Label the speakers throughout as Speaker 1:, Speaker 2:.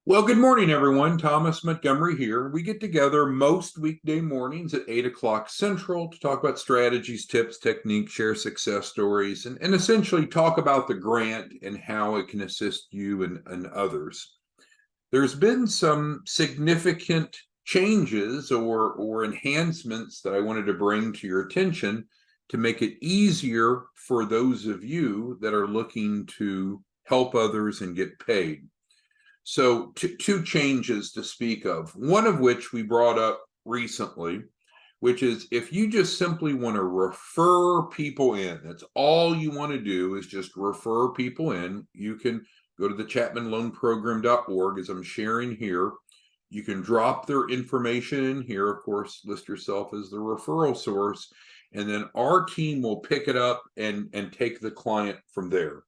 Speaker 1: Well, good morning, everyone. Thomas Montgomery here. We get together most weekday mornings at 8 o'clock Central to talk about strategies, tips, techniques, share success stories, and essentially talk about the grant and how it can assist you and others. There's been some significant changes or enhancements that I wanted to bring to your attention to make it easier for those of you that are looking to help others and get paid. So two changes to speak of, one of which we brought up recently, which is if you just simply want to refer people in, that's all you want to do is just refer people in. You can go to the chapmanloanprogram.org, as I'm sharing here. You can drop their information in here, of course, list yourself as the referral source, and then our team will pick it up and take the client from there.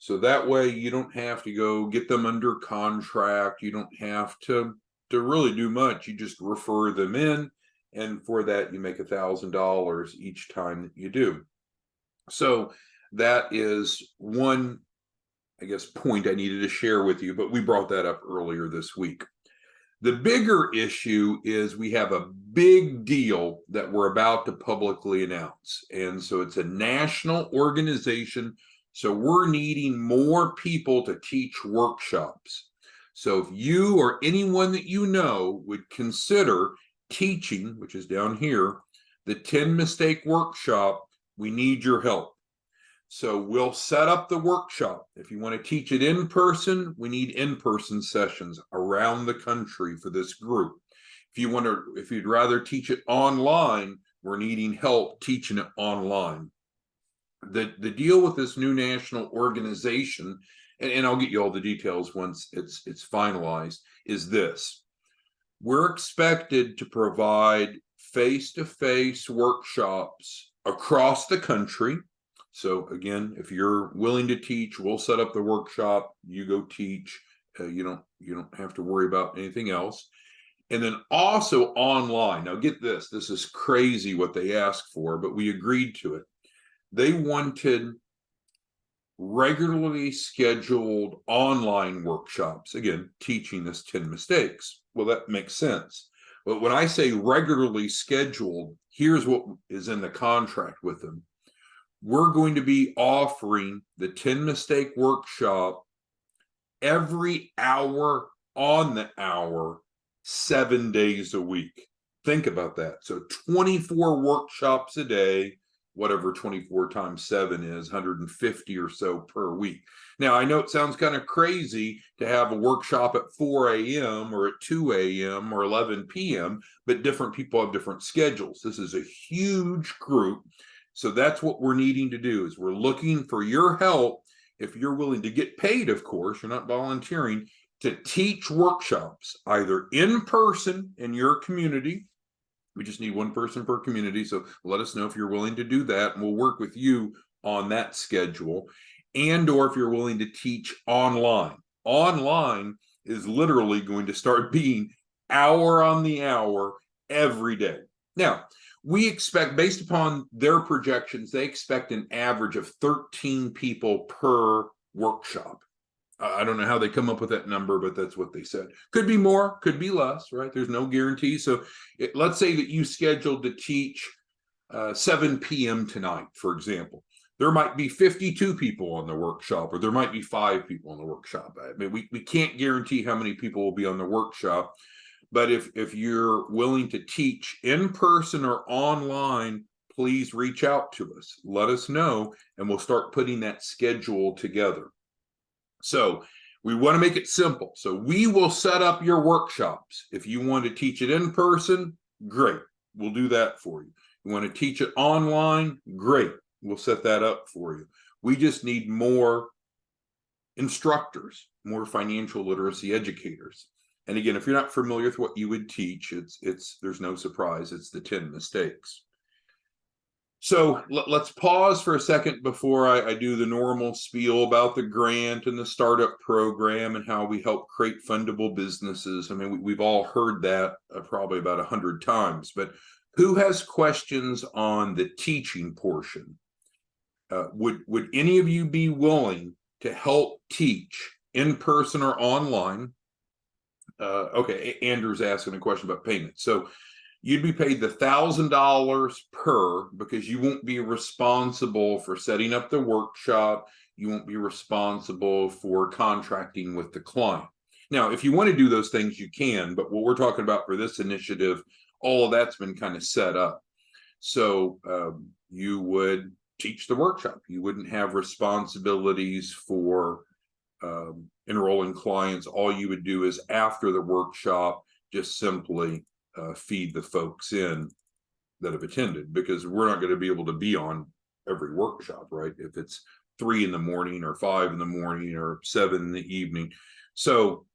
Speaker 1: So that way you don't have to go get them under contract. You don't have to really do much. You just refer them in. And for that, you make $1,000 each time that you do. So that is one, I guess, point I needed to share with you, but we brought that up earlier this week. The bigger issue is we have a big deal that we're about to publicly announce. And so it's a national organization. So we're needing more people to teach workshops. So if you or anyone that you know would consider teaching, which is down here, the 10 mistake workshop, we need your help. So we'll set up the workshop. If you want to teach it in person, we need in-person sessions around the country for this group. If you'd rather teach it online, we're needing help teaching it online. The deal with this new national organization, and I'll get you all the details once it's finalized, is this. We're expected to provide face-to-face workshops across the country. So again, if you're willing to teach, we'll set up the workshop, you go teach. You don't have to worry about anything else. And then also online. Now get this is crazy what they asked for, but we agreed to it. They wanted regularly scheduled online workshops, again, teaching this 10 mistakes. Well, that makes sense. But when I say regularly scheduled, here's what is in the contract with them. We're going to be offering the 10 mistake workshop every hour on the hour, 7 days a week. Think about that. So 24 workshops a day, whatever 24 times 7 is, 150 or so per week. Now, I know it sounds kind of crazy to have a workshop at 4 a.m. or at 2 a.m. or 11 p.m., but different people have different schedules. This is a huge group. So that's what we're needing to do is we're looking for your help. If you're willing to get paid, of course, you're not volunteering, to teach workshops either in person in your community. We just need one person per community. So let us know if you're willing to do that, and we'll work with you on that schedule. And or if you're willing to teach online. Online is literally going to start being hour on the hour every day. Now, we expect, based upon their projections, they expect an average of 13 people per workshop. I don't know how they come up with that number, but that's what they said. Could be more, could be less, right? There's no guarantee. So let's say that you scheduled to teach 7 p.m. tonight, for example. There might be 52 people on the workshop, or there might be 5 people on the workshop. I mean, we can't guarantee how many people will be on the workshop. But if you're willing to teach in person or online, please reach out to us. Let us know, and we'll start putting that schedule together. So we want to make it simple. So we will set up your workshops. If you want to teach it in person, great. We'll do that for you. You want to teach it online, great. We'll set that up for you. We just need more instructors, more financial literacy educators. And again, if you're not familiar with what you would teach, there's no surprise. It's the 10 mistakes. So let's pause for a second before I do the normal spiel about the grant and the startup program and how we help create fundable businesses. I mean, we've all heard that probably about 100 times, but who has questions on the teaching portion? Would any of you be willing to help teach in person or online? Okay, Andrew's asking a question about payment. So you'd be paid the $1,000 per, because you won't be responsible for setting up the workshop. You won't be responsible for contracting with the client. Now, if you want to do those things, you can, but what we're talking about for this initiative, all of that's been kind of set up. So you would teach the workshop. You wouldn't have responsibilities for enrolling clients. All you would do is after the workshop, just simply feed the folks in that have attended, because we're not going to be able to be on every workshop, right? If it's 3 in the morning or 5 in the morning or 7 in the evening. So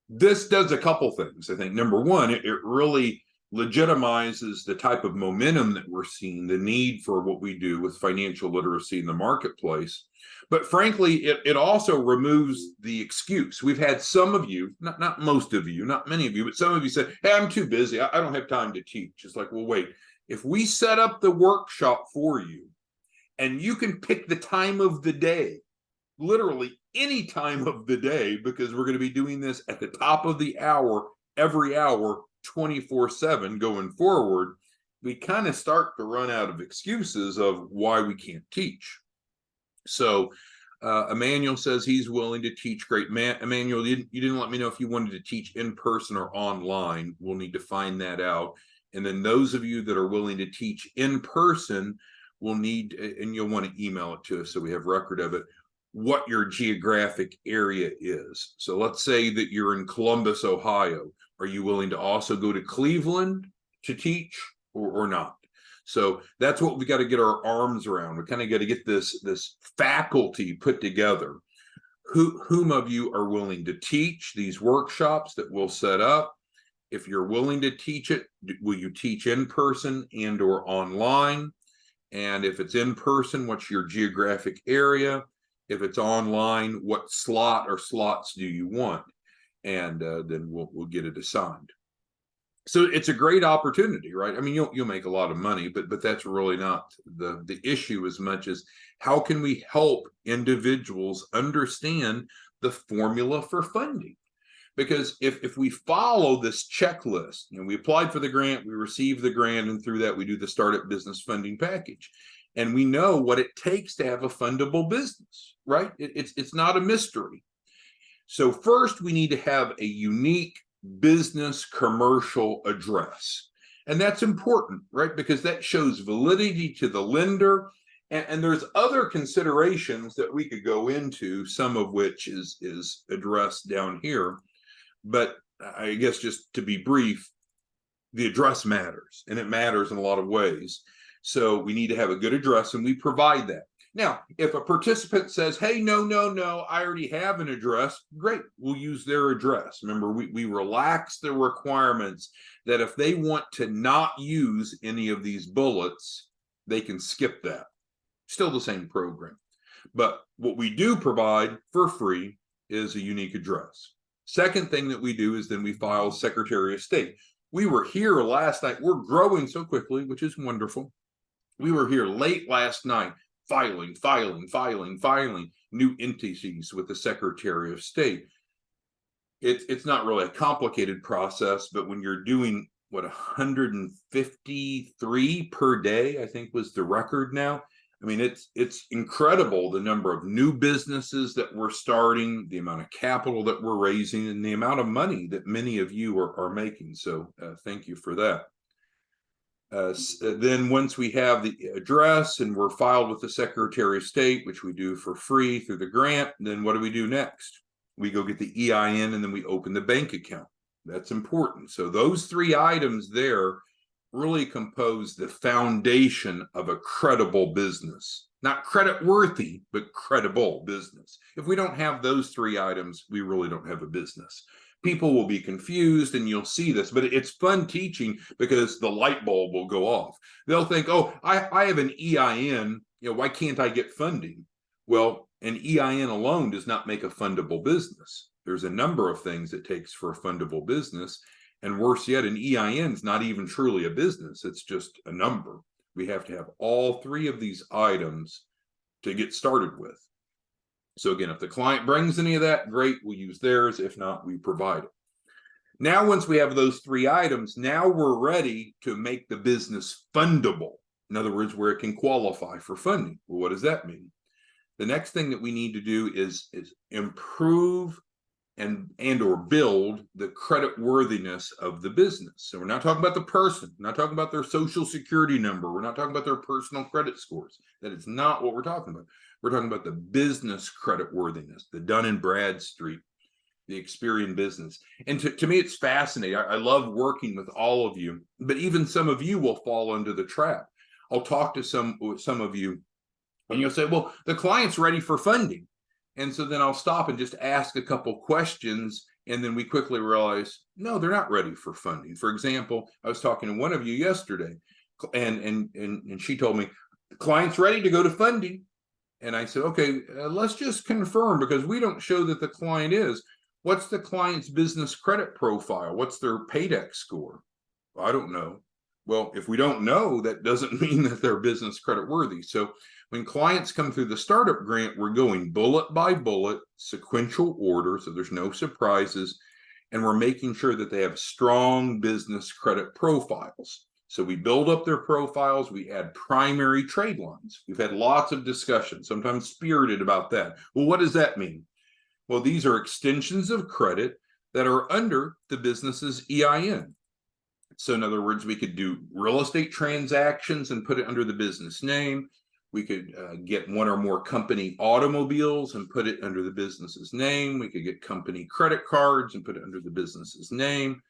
Speaker 1: this does a couple things. I think number one, it really legitimizes the type of momentum that we're seeing, the need for what we do with financial literacy in the marketplace. But frankly, it also removes the excuse. We've had some of you, not most of you, not many of you, but some of you said, hey, I'm too busy. I don't have time to teach. It's like, well, wait, if we set up the workshop for you and you can pick the time of the day, literally any time of the day, because we're going to be doing this at the top of the hour, every hour, 24/7 going forward, we kind of start to run out of excuses of why we can't teach. So Emmanuel says he's willing to teach. Great. Emmanuel, you didn't let me know if you wanted to teach in person or online. We'll need to find that out. And then those of you that are willing to teach in person will need, and you'll want to email it to us so we have record of it, what your geographic area is. So let's say that you're in Columbus, Ohio. Are you willing to also go to Cleveland to teach or not? So that's what we got to get our arms around. We kind of got to get this faculty put together. Whom of you are willing to teach these workshops that we'll set up? If you're willing to teach it, will you teach in person and or online? And if it's in person, what's your geographic area? If it's online, what slot or slots do you want? And then we'll get it assigned. So it's a great opportunity, right? I mean, you'll make a lot of money, but that's really not the issue as much as how can we help individuals understand the formula for funding? Because if we follow this checklist, we applied for the grant, we received the grant, and through that we do the startup business funding package, and we know what it takes to have a fundable business, right? It's not a mystery. So first, we need to have a unique business commercial address. And that's important, right? Because that shows validity to the lender. And there's other considerations that we could go into, some of which is addressed down here. But I guess just to be brief, the address matters, and it matters in a lot of ways. So we need to have a good address, and we provide that. Now, if a participant says, hey, no, I already have an address, great, we'll use their address. Remember, we relax the requirements that if they want to not use any of these bullets, they can skip that. Still the same program. But what we do provide for free is a unique address. Second thing that we do is then we file Secretary of State. We were here last night. We're growing so quickly, which is wonderful. We were here late last night, filing new entities with the Secretary of State. It's not really a complicated process, but when you're doing 153 per day, I think was the record now. I mean, it's incredible the number of new businesses that we're starting, the amount of capital that we're raising, and the amount of money that many of you are making. So thank you for that. Then once we have the address and we're filed with the Secretary of State, which we do for free through the grant, then what do we do next? We go get the EIN and then we open the bank account. That's important. So those 3 items there really compose the foundation of a credible business. Not credit worthy, but credible business. If we don't have those 3 items, we really don't have a business. People will be confused, and you'll see this, but it's fun teaching because the light bulb will go off. They'll think, oh, I have an EIN, why can't I get funding? Well, an EIN alone does not make a fundable business. There's a number of things it takes for a fundable business, and worse yet, an EIN is not even truly a business. It's just a number. We have to have all 3 of these items to get started with. So again, if the client brings any of that, great, we'll use theirs. If not, we provide it. Now, once we have those 3 items, now we're ready to make the business fundable. In other words, where it can qualify for funding. Well, what does that mean? The next thing that we need to do is improve and or build the credit worthiness of the business. So we're not talking about the person, we're not talking about their social security number, we're not talking about their personal credit scores. That is not what we're talking about. We're talking about the business credit worthiness, the Dun & Bradstreet, the Experian business. And to me, it's fascinating. I love working with all of you, but even some of you will fall into the trap. I'll talk to some of you and you'll say, well, the client's ready for funding. And so then I'll stop and just ask a couple questions. And then we quickly realize, no, they're not ready for funding. For example, I was talking to one of you yesterday and she told me the client's ready to go to funding. And I said, okay, let's just confirm, because we don't show that the client is. What's the client's business credit profile? What's their paydex score? Well, I don't know. Well, if we don't know, that doesn't mean that they're business credit worthy. So when clients come through the startup grant, we're going bullet by bullet, sequential order, so there's no surprises, and we're making sure that they have strong business credit profiles. So we build up their profiles, we add primary trade lines. We've had lots of discussion, sometimes spirited, about that. Well, what does that mean? Well, these are extensions of credit that are under the business's EIN. So in other words, we could do real estate transactions and put it under the business name. We could get one or more company automobiles and put it under the business's name. We could get company credit cards and put it under the business's name.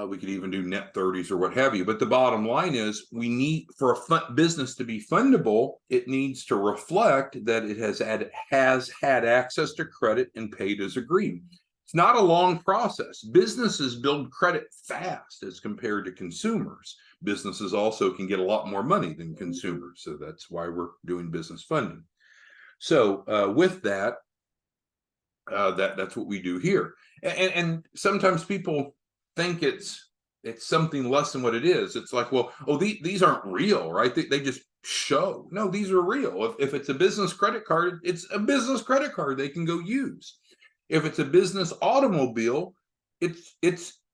Speaker 1: We could even do net 30s or what have you. But the bottom line is, we need, for a business to be fundable, it needs to reflect that it has had access to credit and paid as agreed. It's not a long process. Businesses build credit fast as compared to consumers. Businesses also can get a lot more money than consumers. So that's why we're doing business funding. So with that, that's what we do here. And sometimes people think it's something less than what it is. It's like, well, oh, these aren't real, right? They just show. No, these are real. If it's a business credit card, it's a business credit card they can go use. If it's a business automobile, it's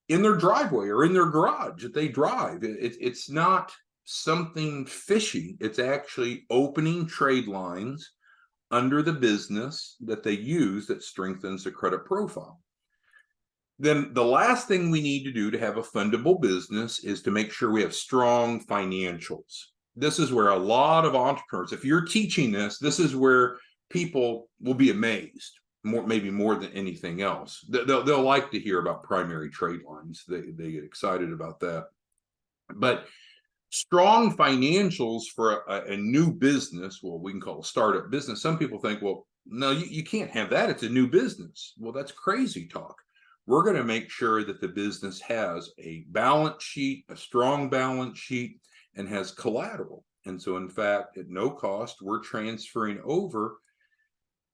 Speaker 1: in their driveway or in their garage that they drive. It's not something fishy. It's actually opening trade lines under the business that they use that strengthens the credit profile. Then the last thing we need to do to have a fundable business is to make sure we have strong financials. This is where a lot of entrepreneurs, if you're teaching this, this is where people will be amazed, maybe more than anything else. They'll like to hear about primary trade lines. They get excited about that. But strong financials for a new business, well, we can call it a startup business. Some people think, well, no, you can't have that. It's a new business. Well, that's crazy talk. We're going to make sure that the business has a balance sheet, a strong balance sheet, and has collateral. And so, in fact, at no cost, we're transferring over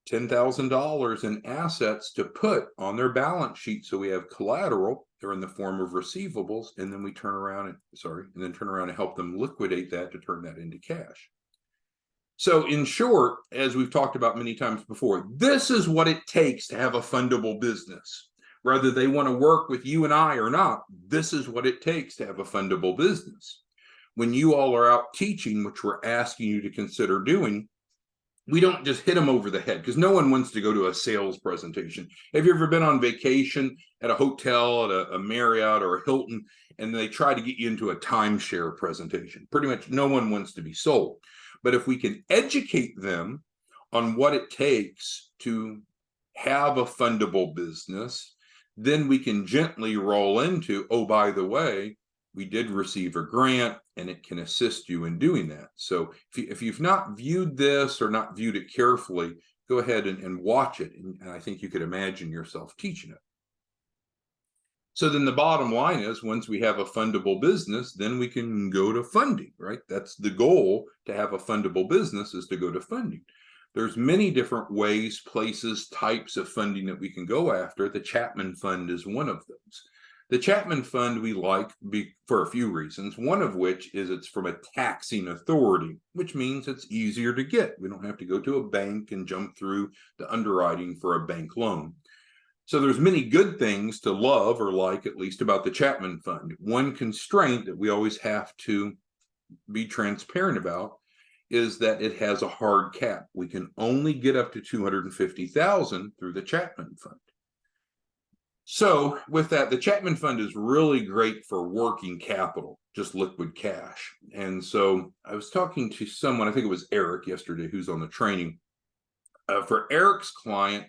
Speaker 1: $10,000 in assets to put on their balance sheet. So we have collateral. They're in the form of receivables, and then we turn around and help them liquidate that to turn that into cash. So in short, as we've talked about many times before, this is what it takes to have a fundable business. Whether they want to work with you and I or not, this is what it takes to have a fundable business. When you all are out teaching, which we're asking you to consider doing, we don't just hit them over the head, because no one wants to go to a sales presentation. Have you ever been on vacation at a hotel, at a Marriott or a Hilton, and they try to get you into a timeshare presentation? Pretty much no one wants to be sold. But if we can educate them on what it takes to have a fundable business, then we can gently roll into, oh, by the way, we did receive a grant and it can assist you in doing that. So if you've not viewed this or not viewed it carefully, go ahead and watch it. And I think you could imagine yourself teaching it. So then the bottom line is, once we have a fundable business, then we can go to funding, right? That's the goal, to have a fundable business, is to go to funding. There's many different ways, places, types of funding that we can go after. The Chapman Fund is one of those. The Chapman Fund we like for a few reasons, one of which is it's from a taxing authority, which means it's easier to get. We don't have to go to a bank and jump through the underwriting for a bank loan. So there's many good things to love or like, at least about the Chapman Fund. One constraint that we always have to be transparent about is that it has a hard cap. We can only get up to $250,000 through the Chapman Fund. So with that, the Chapman Fund is really great for working capital, just liquid cash. And so I was talking to someone, I think it was Eric yesterday, who's on the training. For Eric's client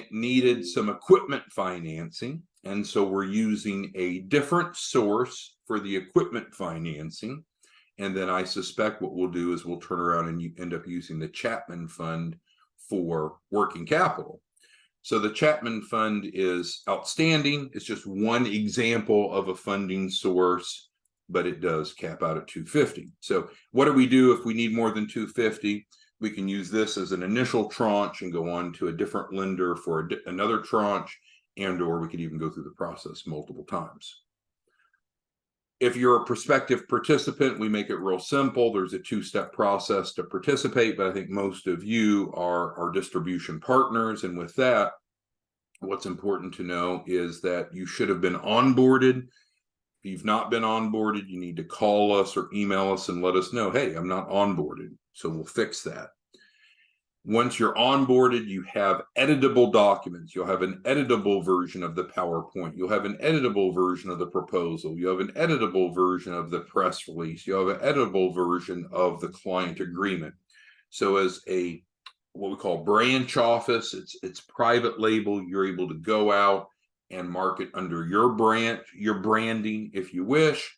Speaker 1: needed some equipment financing. And so we're using a different source for the equipment financing. And then I suspect what we'll do is we'll turn around and you end up using the Chapman Fund for working capital. So the Chapman Fund is outstanding. It's just one example of a funding source, but it does cap out at $250. So what do we do if we need more than $250? We can use this as an initial tranche and go on to a different lender for another tranche, and or we could even go through the process multiple times. If you're a prospective participant, we make it real simple. There's a two-step process to participate, but I think most of you are our distribution partners. And with that, what's important to know is that you should have been onboarded. If you've not been onboarded, you need to call us or email us and let us know, hey, I'm not onboarded. So we'll fix that. Once you're onboarded, you have editable documents. You'll have an editable version of the PowerPoint. You'll have an editable version of the proposal. You have an editable version of the press release. You have an editable version of the client agreement. So as a what we call branch office, it's private label. You're able to go out and market under your brand, your branding, if you wish.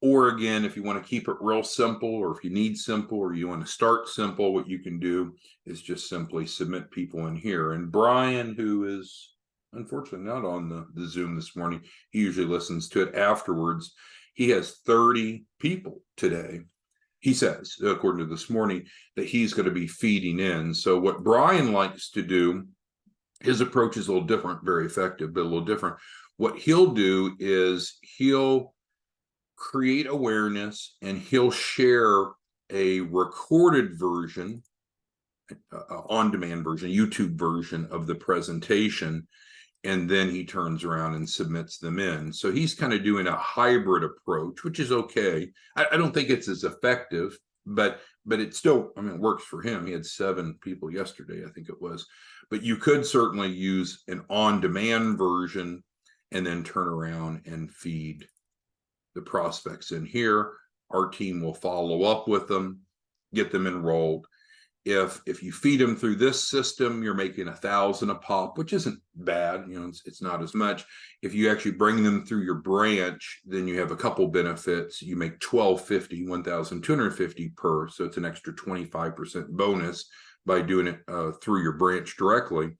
Speaker 1: Or again, if you want to keep it real simple, or if you need simple, or you want to start simple, what you can do is just simply submit people in here. And Brian, who is unfortunately not on the Zoom this morning, he usually listens to it afterwards. He has 30 people today. He says, according to this morning, that he's going to be feeding in. So what Brian likes to do, his approach is a little different, very effective, but a little different. What he'll do is he'll create awareness and he'll share a recorded version, on-demand version, YouTube version of the presentation, and then he turns around and submits them in. So he's kind of doing a hybrid approach, which is okay. I don't think it's as effective, but it still, I mean, it works for him. He had 7 people yesterday, I think it was. But you could certainly use an on-demand version and then turn around and feed the prospects in here. Our team will follow up with them, get them enrolled. If you feed them through this system, you're making $1,000 a pop, which isn't bad. You know, it's not as much. If you actually bring them through your branch, then you have a couple benefits. You make $1,250, $1,250 per, so it's an extra 25% bonus by doing it through your branch directly.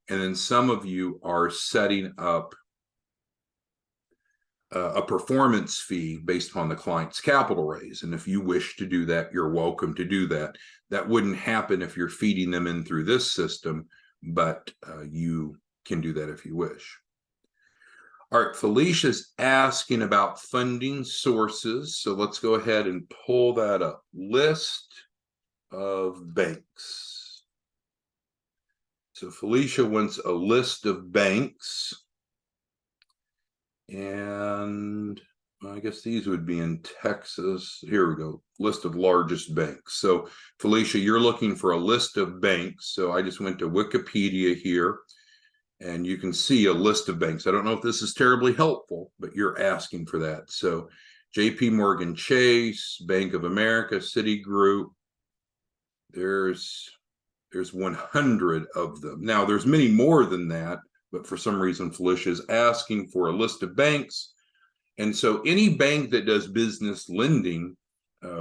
Speaker 1: And then some of you are setting up a performance fee based upon the client's capital raise. And if you wish to do that, you're welcome to do that. That wouldn't happen if you're feeding them in through this system, but you can do that if you wish. All right, Felicia's asking about funding sources. So let's go ahead and pull that up. List of banks. So Felicia wants a list of banks. And I guess these would be in Texas. Here we go. List of largest banks. So Felicia, you're looking for a list of banks. So I just went to Wikipedia here and you can see a list of banks. I don't know if this is terribly helpful, but you're asking for that. So JP Morgan Chase, Bank of America, Citigroup. There's 100 of them. Now there's many more than that. But for some reason, Felicia is asking for a list of banks. And so any bank that does business lending,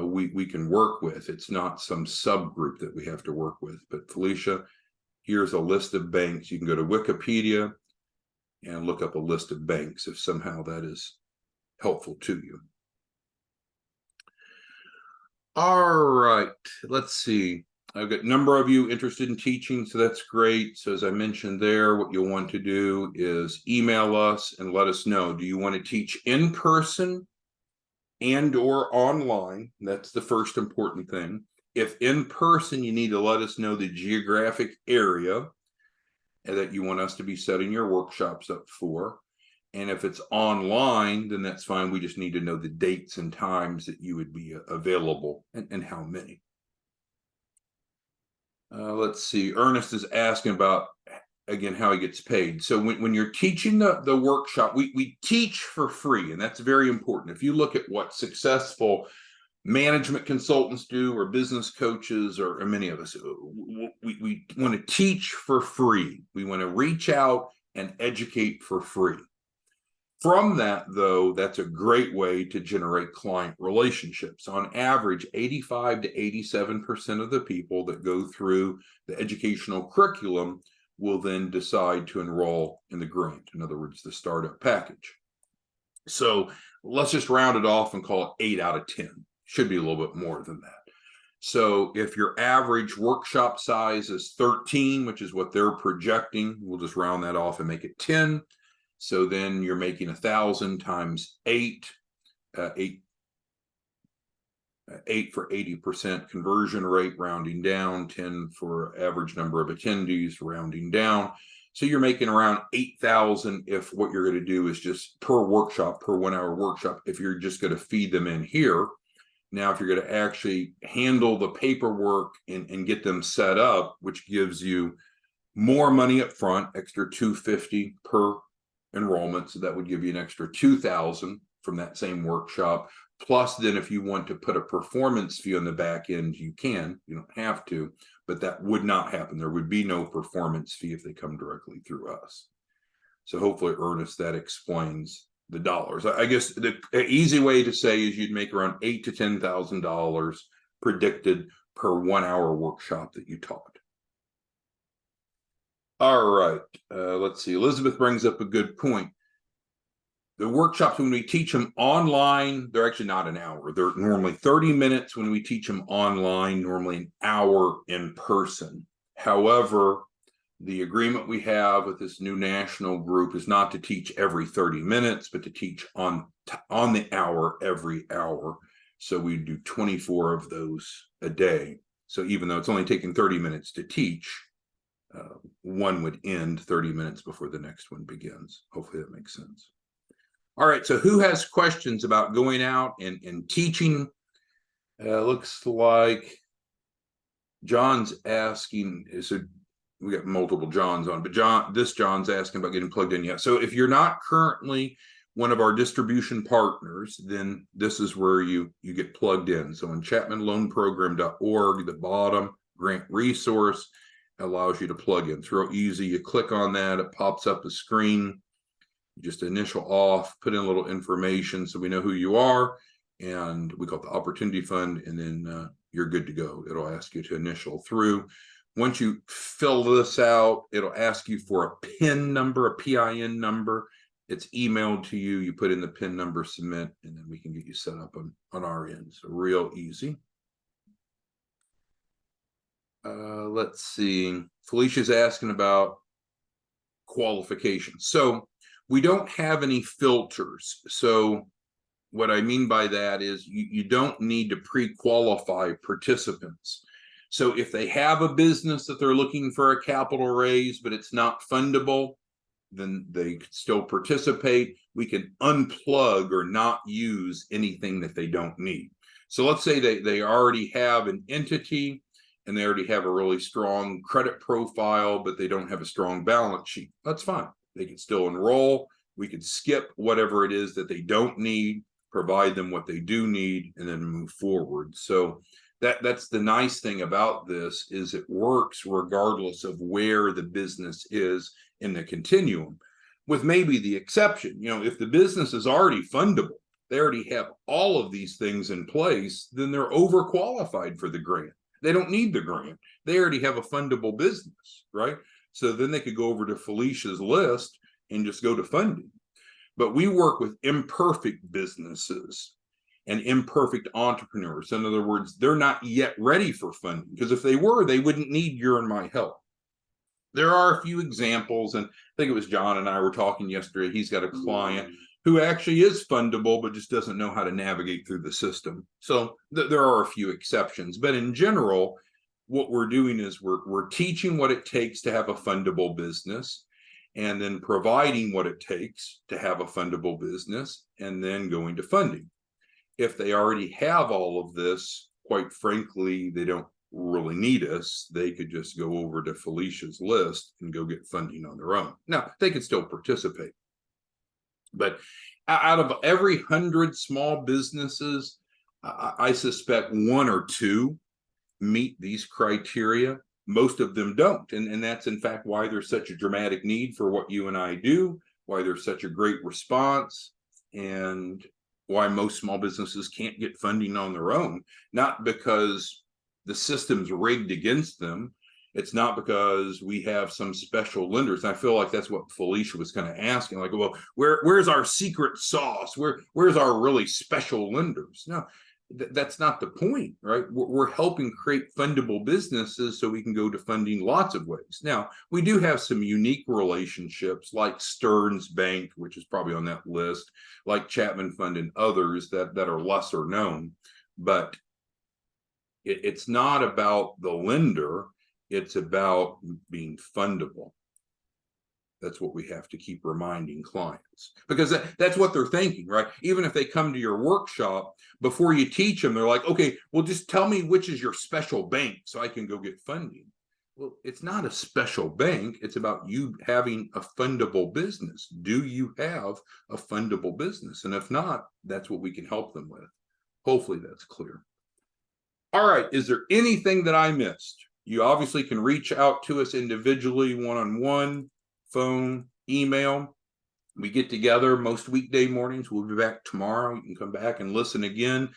Speaker 1: we can work with. It's not some subgroup that we have to work with. But Felicia, here's a list of banks. You can go to Wikipedia and look up a list of banks if somehow that is helpful to you. All right, let's see. I've got a number of you interested in teaching, so that's great. So as I mentioned there, what you'll want to do is email us and let us know. Do you want to teach in person and or online? That's the first important thing. If in person, you need to let us know the geographic area that you want us to be setting your workshops up for. And if it's online, then that's fine. We just need to know the dates and times that you would be available and how many. Let's see. Ernest is asking about, again, how he gets paid. So when you're teaching the workshop, we teach for free, and that's very important. If you look at what successful management consultants do, or business coaches, or many of us, we want to teach for free. We want to reach out and educate for free. From that, though, that's a great way to generate client relationships. On average, 85 to 87% of the people that go through the educational curriculum will then decide to enroll in the grant. In other words, the startup package. So let's just round it off and call it 8 out of 10. Should be a little bit more than that. So if your average workshop size is 13, which is what they're projecting, we'll just round that off and make it 10. So then you're making 1,000 times 8, 8 for 80% conversion rate, rounding down, 10 for average number of attendees, rounding down. So you're making around 8,000 if what you're going to do is just per workshop, per 1 hour workshop, if you're just going to feed them in here. Now, if you're going to actually handle the paperwork and get them set up, which gives you more money up front, extra $250 per enrollment, so that would give you an extra $2,000 from that same workshop. Plus, then if you want to put a performance fee on the back end, you can. You don't have to, but that would not happen. There would be no performance fee if they come directly through us. So hopefully, Ernest, that explains the dollars. I guess the easy way to say is you'd make around $8,000 to $10,000 predicted per 1 hour workshop that you taught. All right, let's see. Elizabeth brings up a good point. The workshops, when we teach them online, they're actually not an hour. They're normally 30 minutes when we teach them online, normally an hour in person. However, the agreement we have with this new national group is not to teach every 30 minutes, but to teach on the hour every hour. So we do 24 of those a day. So even though it's only taking 30 minutes to teach, one would end 30 minutes before the next one begins. Hopefully that makes sense. All right, so who has questions about going out and teaching? Looks like John's asking, so we got multiple Johns on, but John's asking about getting plugged in yet. So if you're not currently one of our distribution partners, then this is where you get plugged in. So on chapmanloanprogram.org, the bottom grant resource allows you to plug in. It's real easy. You click on that, it pops up a screen. You just initial off, put in a little information so we know who you are, and we call it the Opportunity Fund, and then you're good to go. It'll ask you to initial through. Once you fill this out, it'll ask you for a PIN number, a PIN number. It's emailed to you. You put in the PIN number, submit, and then we can get you set up on our end. So real easy. Let's see. Felicia's asking about qualifications. So we don't have any filters. So what I mean by that is you don't need to pre-qualify participants. So if they have a business that they're looking for a capital raise, but it's not fundable, then they could still participate. We can unplug or not use anything that they don't need. So let's say they already have an entity and they already have a really strong credit profile, but they don't have a strong balance sheet. That's fine. They can still enroll. We could skip whatever it is that they don't need, provide them what they do need, and then move forward. So that's the nice thing about this, is it works regardless of where the business is in the continuum, with maybe the exception, if the business is already fundable, they already have all of these things in place, then they're overqualified for the grant. They don't need the grant. They already have a fundable business, right? So then they could go over to Felicia's list and just go to funding. But we work with imperfect businesses. and imperfect entrepreneurs. In other words, they're not yet ready for funding, because if they were, they wouldn't need your and my help. There are a few examples, and I think it was John and I were talking yesterday. He's got a client who actually is fundable, but just doesn't know how to navigate through the system. So there are a few exceptions, but in general, what we're doing is we're teaching what it takes to have a fundable business, and then providing what it takes to have a fundable business, and then going to funding. If they already have all of this, quite frankly, they don't really need us. They could just go over to Felicia's list and go get funding on their own. Now, they could still participate. But out of every 100 small businesses, I suspect 1 or 2 meet these criteria. Most of them don't. And that's, in fact, why there's such a dramatic need for what you and I do, why there's such a great response, and why most small businesses can't get funding on their own. Not because the system's rigged against them. It's not because we have some special lenders. I feel like that's what Felicia was kind of asking, like, well, where's our secret sauce? Where's our really special lenders? No, that's not the point, right? We're helping create fundable businesses so we can go to funding lots of ways. Now, we do have some unique relationships like Stearns Bank, which is probably on that list, like Chapman Fund and others that are lesser known, but it's not about the lender. It's about being fundable. That's what we have to keep reminding clients, because that's what they're thinking, right? Even if they come to your workshop, before you teach them, they're like, okay, well, just tell me which is your special bank so I can go get funding. Well, it's not a special bank. It's about you having a fundable business. Do you have a fundable business? And if not, that's what we can help them with. Hopefully that's clear. All right, is there anything that I missed? You obviously can reach out to us individually, one-on-one, phone, email. We get together most weekday mornings. We'll be back tomorrow. You can come back and listen again.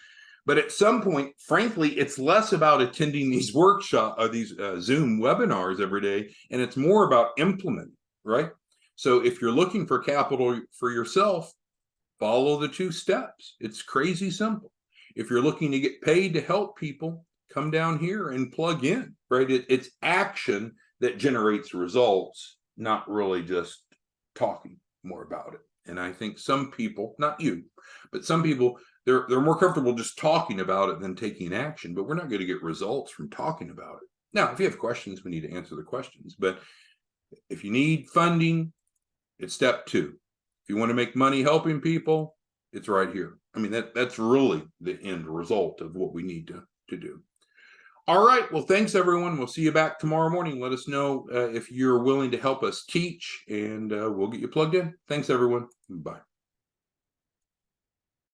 Speaker 1: But at some point, frankly, it's less about attending these workshops or these Zoom webinars every day, and it's more about implementing, right? So if you're looking for capital for yourself, follow the 2 steps. It's crazy simple. If you're looking to get paid to help people, come down here and plug in, right? It's action that generates results, not really just talking more about it. And I think some people, not you, but some people, they're more comfortable just talking about it than taking action, but we're not going to get results from talking about it. Now, if you have questions, we need to answer the questions. But if you need funding, it's step 2. If you want to make money helping people, it's right here. I mean, that's really the end result of what we need to do. All right. Well, thanks, everyone. We'll see you back tomorrow morning. Let us know if you're willing to help us teach, and we'll get you plugged in. Thanks, everyone. Bye.